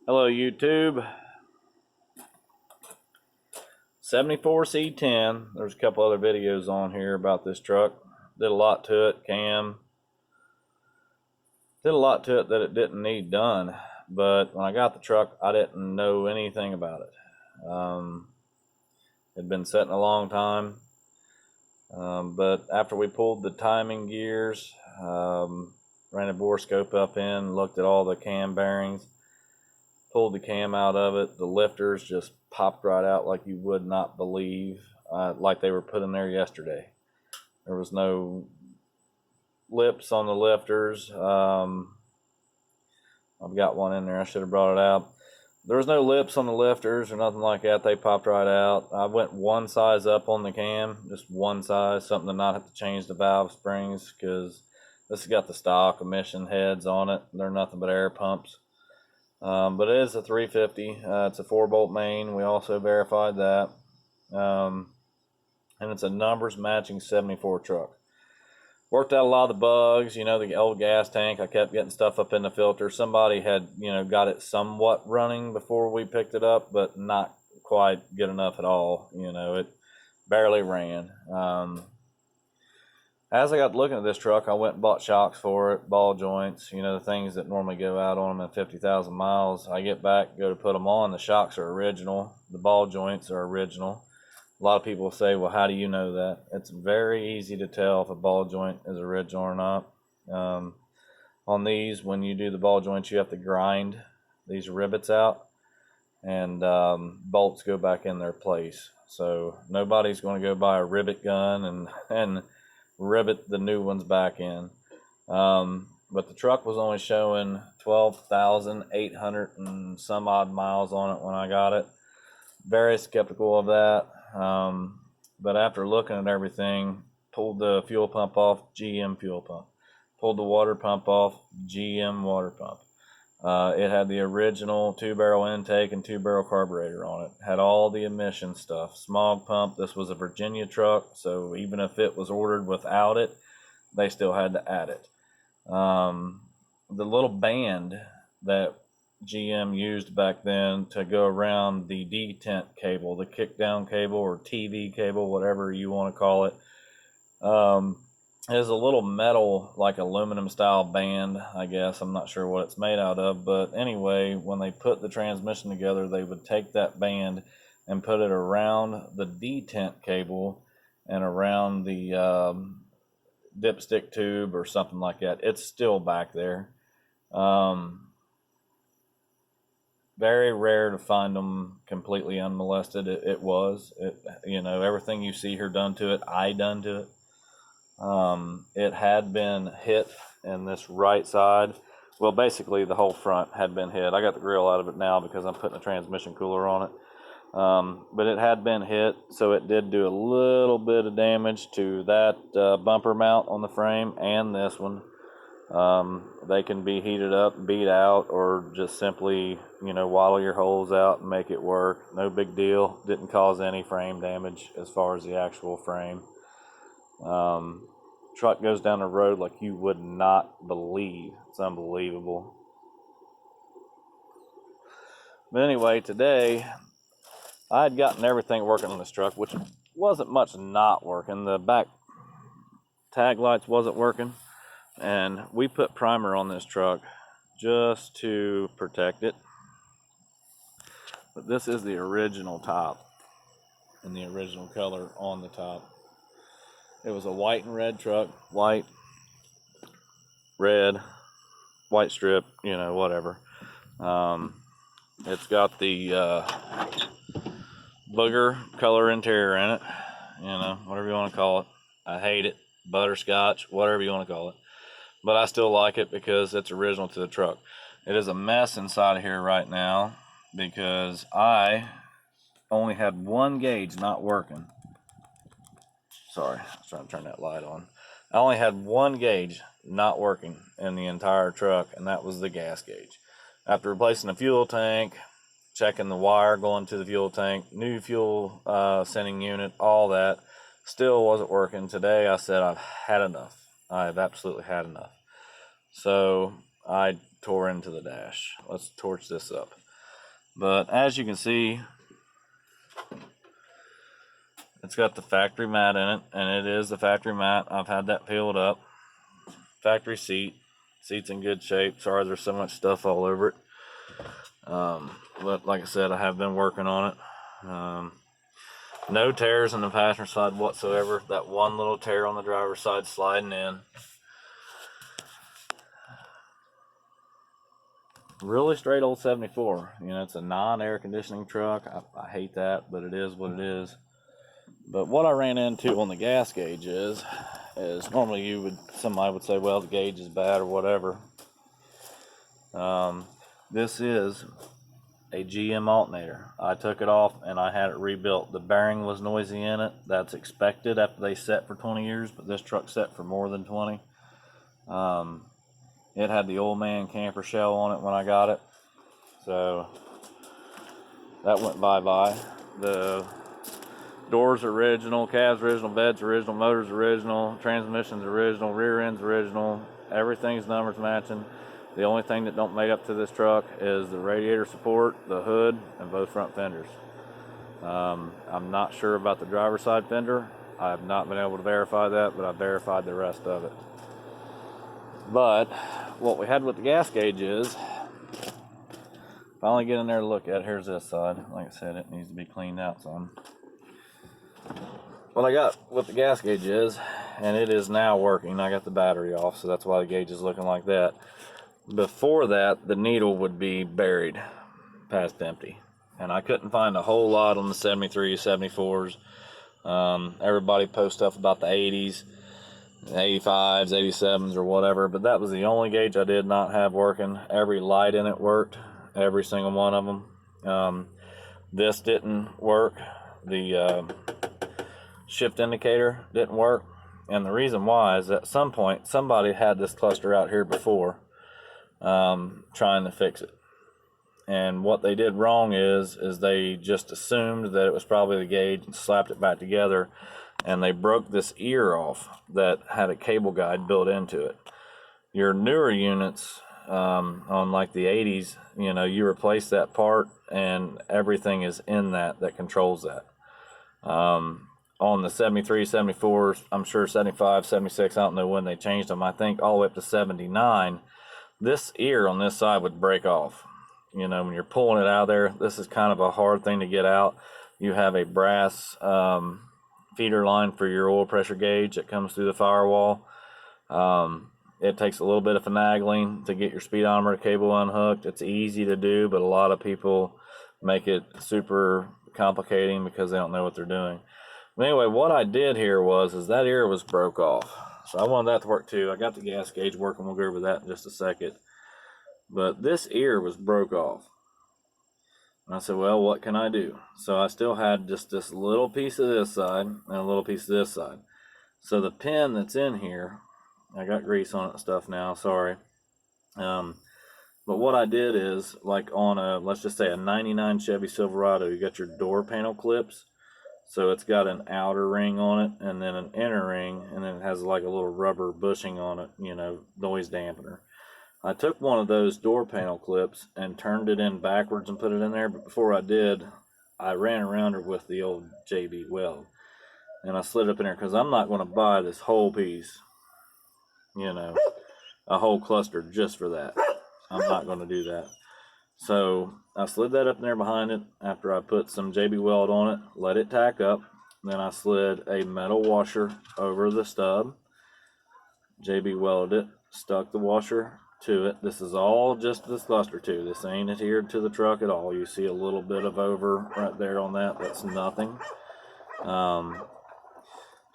Hello YouTube. 74C10. There's a couple other videos on here about this truck. Did a lot to it. Cam did a lot to it that it didn't need done. But when I got the truck, I didn't know anything about it. It'd been sitting a long time. But after we pulled the timing gears, ran a bore scope up in, looked at all the cam bearings, pulled the cam out of it, the lifters just popped right out like you would not believe, like they were put in there yesterday. There was no lips on the lifters. I've got one in there, I should have brought it out. There was no lips on the lifters or nothing like that. They popped right out. I went one size up on the cam, just one size, something to not have to change the valve springs, because this has got the stock emission heads on it. They're nothing but air pumps. But it is a 350. It's a 4-bolt main. We also verified that. And it's a numbers matching 74 truck. Worked out a lot of the bugs, the old gas tank. I kept getting stuff up in the filter. Somebody had, got it somewhat running before we picked it up, but not quite good enough at all. It barely ran. As I got looking at this truck, I went and bought shocks for it, ball joints, the things that normally go out on them at 50,000 miles. I get back, go to put them on. The shocks are original. The ball joints are original. A lot of people say, well, how do you know that? It's very easy to tell if a ball joint is original or not. On these, when you do the ball joints, you have to grind these rivets out, and bolts go back in their place. So nobody's going to go buy a rivet gun and rivet the new ones back in. But the truck was only showing 12,800 and some odd miles on it when I got it. Very skeptical of that. But after looking at everything, pulled the fuel pump off, GM fuel pump. Pulled the water pump off, GM water pump. It had the original 2-barrel intake and 2-barrel carburetor on it. Had all the emission stuff. Smog pump. This was a Virginia truck, so even if it was ordered without it, they still had to add it. The little band that GM used back then to go around the detent cable, the kickdown cable or TV cable, whatever you want to call it, is a little metal, like aluminum style band, I guess. I'm not sure what it's made out of, but anyway, when they put the transmission together, they would take that band and put it around the detent cable and around the dipstick tube or something like that. It's still back there. Very rare to find them completely unmolested. It was. Everything you see here done to it, I done to it. It had been hit in this right side. Well, basically the whole front had been hit. I got the grill out of it now because I'm putting a transmission cooler on it. But it had been hit, so it did do a little bit of damage to that bumper mount on the frame and this one. They can be heated up, beat out, or just simply, waddle your holes out and make it work. No big deal. Didn't cause any frame damage as far as the actual frame. Truck goes down the road like you would not believe. It's unbelievable. But anyway, today I had gotten everything working on this truck, which wasn't much not working. The back tag lights wasn't working, and we put primer on this truck just to protect it. But this is the original top and the original color on the top. It was a white and red truck. White, red, white strip, whatever. It's got the booger color interior in it, whatever you want to call it. I hate it. Butterscotch, whatever you want to call it. But I still like it because it's original to the truck. It is a mess inside of here right now because I only had one gauge not working. Sorry, I was trying to turn that light on. I only had one gauge not working in the entire truck, and that was the gas gauge. After replacing the fuel tank, checking the wire going to the fuel tank, new fuel sending unit, all that, still wasn't working. Today I said I've had enough. I've absolutely had enough. So I tore into the dash. Let's torch this up. But as you can see, it's got the factory mat in it, and it is the factory mat. I've had that peeled up. Factory seat's in good shape. Sorry there's so much stuff all over it. But like I said, I have been working on it. No tears in the passenger side whatsoever. That one little tear on the driver's side sliding in. Really straight old 74. You know, it's a non-air conditioning truck. I hate that, but it is what it is. But what I ran into on the gas gauge is normally somebody would say, well, the gauge is bad or whatever. This is a GM alternator. I took it off and I had it rebuilt. The bearing was noisy in it. That's expected after they set for 20 years, but this truck set for more than 20. It had the old man camper shell on it when I got it, so that went bye-bye. The doors are original, cab's original, bed's original, motor's original, transmission's original, rear end's original, everything's numbers matching. The only thing that don't make up to this truck is the radiator support, the hood, and both front fenders. I'm not sure about the driver's side fender. I have not been able to verify that, but I verified the rest of it. But what we had with the gas gauge is, finally get in there to look at it. Here's this side. Like I said, it needs to be cleaned out some. What I got with the gas gauge is, and it is now working. I got the battery off, so that's why the gauge is looking like that. Before that, the needle would be buried past empty, and I couldn't find a whole lot on the 73s, 74s. Everybody posts stuff about the 80s, 85s, 87s, or whatever, but that was the only gauge I did not have working. Every light in it worked, every single one of them. This didn't work. The shift indicator didn't work, and the reason why is at some point somebody had this cluster out here before, trying to fix it. And what they did wrong is they just assumed that it was probably the gauge and slapped it back together, and they broke this ear off that had a cable guide built into it. Your newer units, on like the 80s, you know, you replace that part and everything is in that controls that. On the 73, 74s, I'm sure 75, 76, I don't know when they changed them. I think all the way up to 79, this ear on this side would break off. You know, when you're pulling it out of there, this is kind of a hard thing to get out. You have a brass feeder line for your oil pressure gauge that comes through the firewall. It takes a little bit of finagling to get your speedometer cable unhooked. It's easy to do, but a lot of people make it super complicating because they don't know what they're doing. But anyway, what I did here is that ear was broke off. So I wanted that to work too. I got the gas gauge working. We'll go over that in just a second. But this ear was broke off. And I said, well, what can I do? So I still had just this little piece of this side and a little piece of this side. So the pin that's in here, I got grease on it and stuff now, sorry. But what I did is, like on a, let's just say a 99 Chevy Silverado, you got your door panel clips. So it's got an outer ring on it and then an inner ring, and then it has like a little rubber bushing on it, you know, noise dampener. I took one of those door panel clips and turned it in backwards and put it in there, but before I did, I ran around her with the old JB weld. And I slid it up in there because I'm not going to buy this whole piece, you know, a whole cluster just for that. I'm not going to do that. So I slid that up in there behind it after I put some JB weld on it, let it tack up. Then I slid a metal washer over the stub, JB welded it, stuck the washer to it. This is all just this cluster too. This ain't adhered to the truck at all. You see a little bit of over right there on that. That's nothing.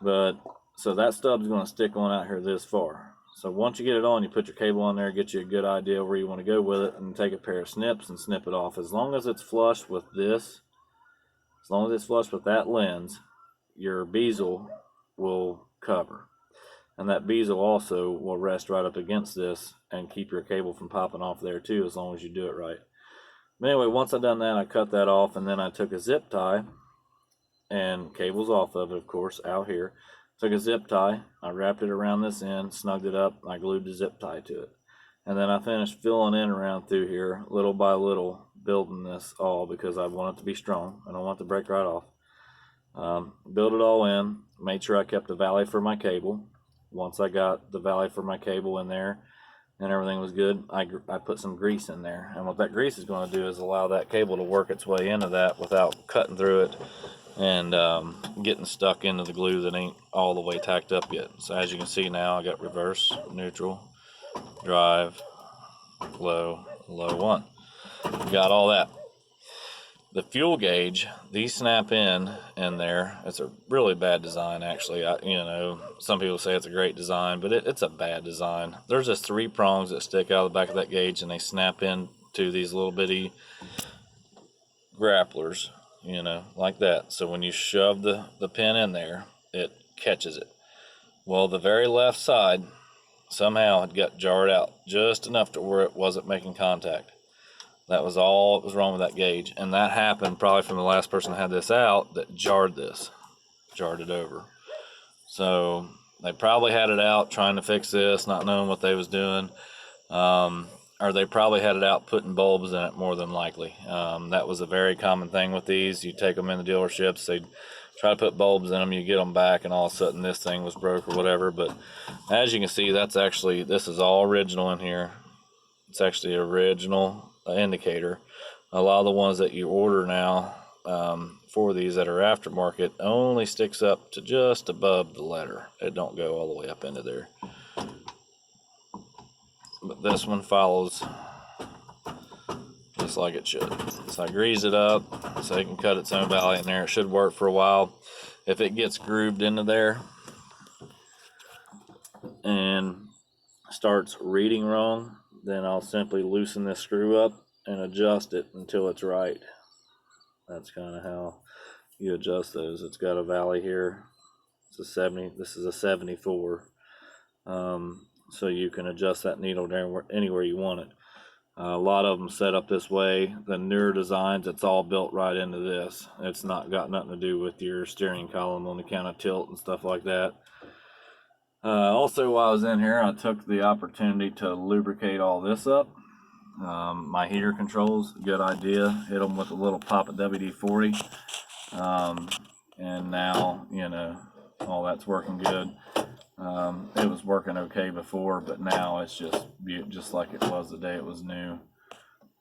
But so that stub's going to stick on out here this far. So once you get it on, you put your cable on there, get you a good idea where you want to go with it, and take a pair of snips and snip it off. As long as it's flush with this, as long as it's flush with that lens, your bezel will cover. And that bezel also will rest right up against this and keep your cable from popping off there too, as long as you do it right. But anyway, once I done that, I cut that off, and then I took a zip tie, and cables off of it, of course, out here. Took a zip tie, I wrapped it around this end, snugged it up, I glued the zip tie to it. And then I finished filling in around through here, little by little, building this all because I want it to be strong. I don't want it to break right off. Built it all in, made sure I kept the valley for my cable. Once I got the valley for my cable in there and everything was good, I put some grease in there. And what that grease is going to do is allow that cable to work its way into that without cutting through it and getting stuck into the glue that ain't all the way tacked up yet. So as you can see now, I got reverse, neutral, drive, low, low one. Got all that. The fuel gauge, these snap in there. It's a really bad design, actually. Some people say it's a great design, but it's a bad design. There's just 3 prongs that stick out of the back of that gauge, and they snap in to these little bitty grapplers, like that. So when you shove the pin in there, it catches it. Well, the very left side somehow had got jarred out just enough to where it wasn't making contact. That was all that was wrong with that gauge, and that happened probably from the last person that had this out that jarred it over. So they probably had it out trying to fix this, not knowing what they was doing, or they probably had it out putting bulbs in it, more than likely. That was a very common thing with these. You take them in the dealerships, they'd try to put bulbs in them, you get them back, and all of a sudden this thing was broke or whatever. But as you can see, this is all original in here. It's actually original indicator. A lot of the ones that you order now for these that are aftermarket only sticks up to just above the letter. It don't go all the way up into there. But this one follows just like it should. So I grease it up so it can cut its own valley in there. It should work for a while. If it gets grooved into there and starts reading wrong, then I'll simply loosen this screw up and adjust it until it's right. That's kind of how you adjust those. It's got a valley here. It's a 70. This is a 74. So you can adjust that needle anywhere you want it. A lot of them set up this way. The newer designs, it's all built right into this. It's not got nothing to do with your steering column on account of tilt and stuff like that. Also, while I was in here, I took the opportunity to lubricate all this up. My heater controls, good idea. Hit them with a little pop of WD-40. And now, all that's working good. It was working okay before, but now it's just like it was the day it was new.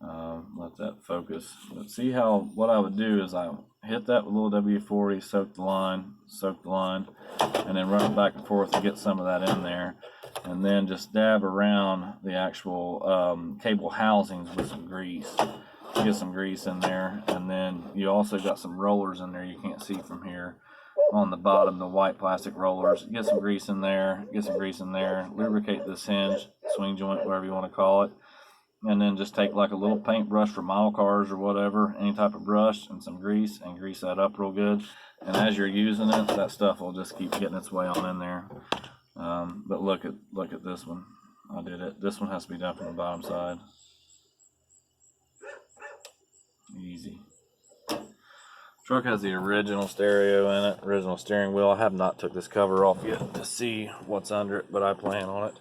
Let that focus. But see what I would do is I hit that with a little WD-40, soak the line, and then run it back and forth to get some of that in there. And then just dab around the actual cable housings with some grease. Get some grease in there, and then you also got some rollers in there you can't see from here. On the bottom, the white plastic rollers. Get some grease in there, lubricate this hinge, swing joint, whatever you want to call it. And then just take like a little paintbrush for model cars or whatever, any type of brush, and some grease, and grease that up real good. And as you're using it, that stuff will just keep getting its way on in there. But look at this one. I did it. This one has to be done from the bottom side. Easy. Truck has the original stereo in it, original steering wheel. I have not took this cover off yet to see what's under it, but I plan on it.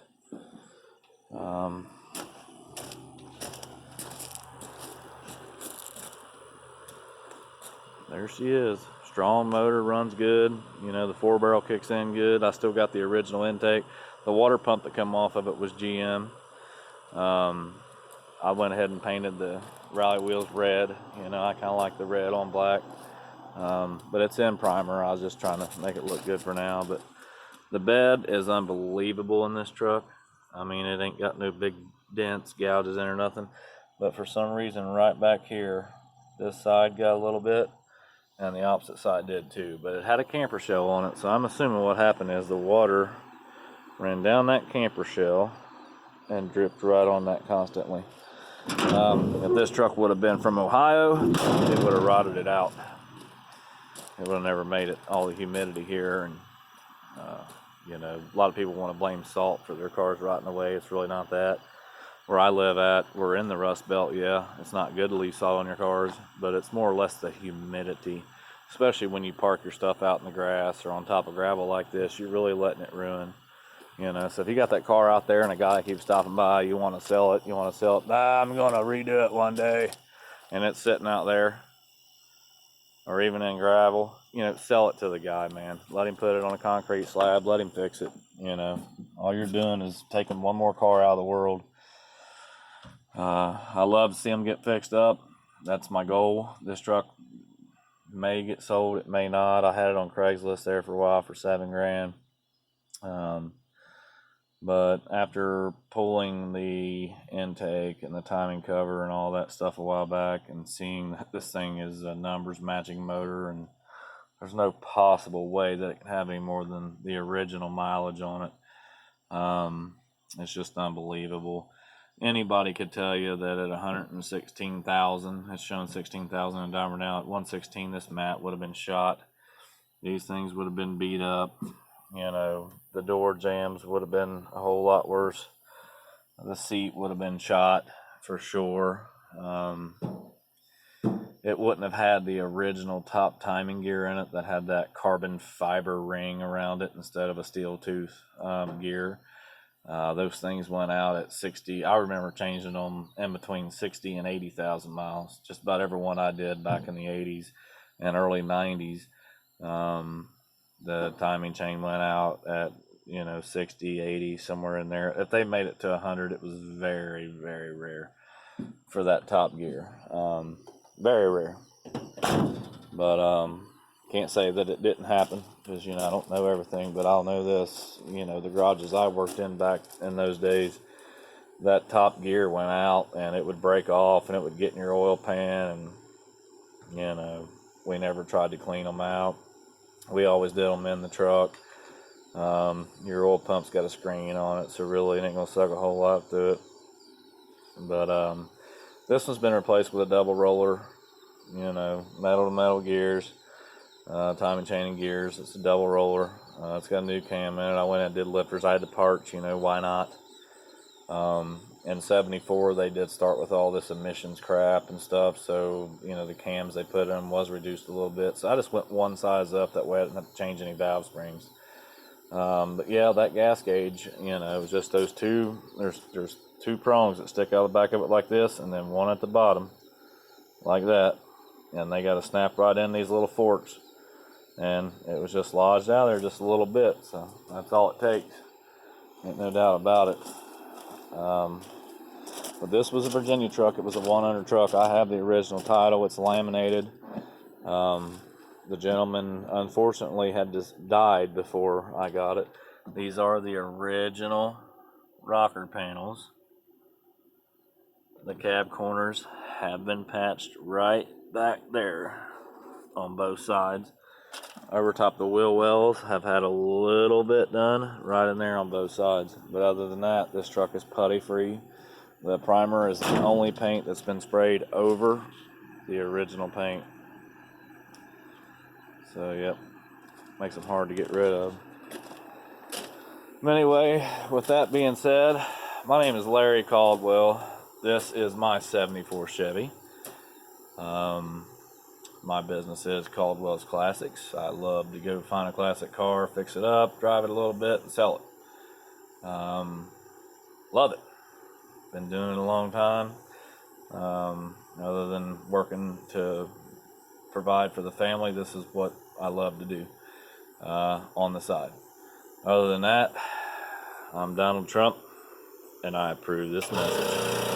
There she is. Strong motor, runs good. The 4-barrel kicks in good. I still got the original intake. The water pump that come off of it was GM. I went ahead and painted the rally wheels red. I kind of like the red on black. But it's in primer. I was just trying to make it look good for now. But the bed is unbelievable in this truck. I mean, it ain't got no big dents, gouges in or nothing. But for some reason, right back here, this side got a little bit, and the opposite side did too. But it had a camper shell on it, so I'm assuming what happened is the water ran down that camper shell and dripped right on that constantly. If this truck would have been from Ohio, it would have rotted it out. It would have never made it. All the humidity here, and a lot of people want to blame salt for their cars rotting away. It's really not that. Where I live at, we're in the Rust Belt. Yeah, it's not good to leave salt on your cars, but it's more or less the humidity, especially when you park your stuff out in the grass or on top of gravel like this. You're really letting it ruin. So if you got that car out there and a guy keeps stopping by, you want to sell it. I'm going to redo it one day. and it's sitting out there, or even in gravel, you know, sell it to the guy, man. Let him put it on a concrete slab, let him fix it, you know. All you're doing is taking one more car out of the world. I love to see them get fixed up. That's my goal. This truck may get sold, it may not. I had it on Craigslist there for a while for $7,000. But after pulling the intake and the timing cover and all that stuff a while back, and seeing that this thing is a numbers matching motor, and there's no possible way that it can have any more than the original mileage on it. It's just unbelievable. Anybody could tell you that at 116,000, it's shown 16,000 in Dimer now. At 116, this mat would have been shot. These things would have been beat up. You know, the door jambs would have been a whole lot worse. The seat would have been shot for sure. It wouldn't have had the original top timing gear in it that had that carbon fiber ring around it instead of a steel tooth gear. Those things went out at 60. I remember changing them in between 60 and 80,000 miles. Just about every one I did back in the 80s and early 90s. The timing chain went out at, you know, 60, 80, somewhere in there. If they made it to 100, it was very, very rare for that top gear. Very rare. But can't say that it didn't happen, because, you know, I don't know everything, but I'll know this. You know, the garages I worked in back in those days, that top gear went out and it would break off and it would get in your oil pan, and, you know, we never tried to clean them out. We always did them in the truck. Your oil pump's got a screen on it, so really it ain't gonna suck a whole lot through it. But this one's been replaced with a double roller, you know, metal to metal gears, timing chaining gears. It's a double roller. It's got a new cam in it. I went and did lifters. I had the parts, you know, why not? In 74, they did start with all this emissions crap and stuff, so, you know, the cams they put in was reduced a little bit. So I just went one size up, that way I didn't have to change any valve springs. But yeah, that gas gauge, you know, it was just those two. There's two prongs that stick out the back of it like this, and then one at the bottom like that, and they got to snap right in these little forks, and it was just lodged out there just a little bit. So that's all it takes, ain't no doubt about it. But this was a Virginia truck. It was a 100 truck. I have the original title. It's laminated. The gentleman unfortunately had just died before I got it. These are the original rocker panels. The cab corners have been patched right back there on both sides. Over top the wheel wells have had a little bit done right in there on both sides. But other than that, this truck is putty free. The primer is the only paint that's been sprayed over the original paint. So, yep, makes them hard to get rid of. But anyway, with that being said, my name is Larry Caldwell. This is my 74 Chevy. My business is Caldwell's Classics. I love to go find a classic car, fix it up, drive it a little bit, and sell it. Love it. Been doing it a long time. Other than working to provide for the family, this is what I love to do on the side. Other than that, I'm Donald Trump, and I approve this message.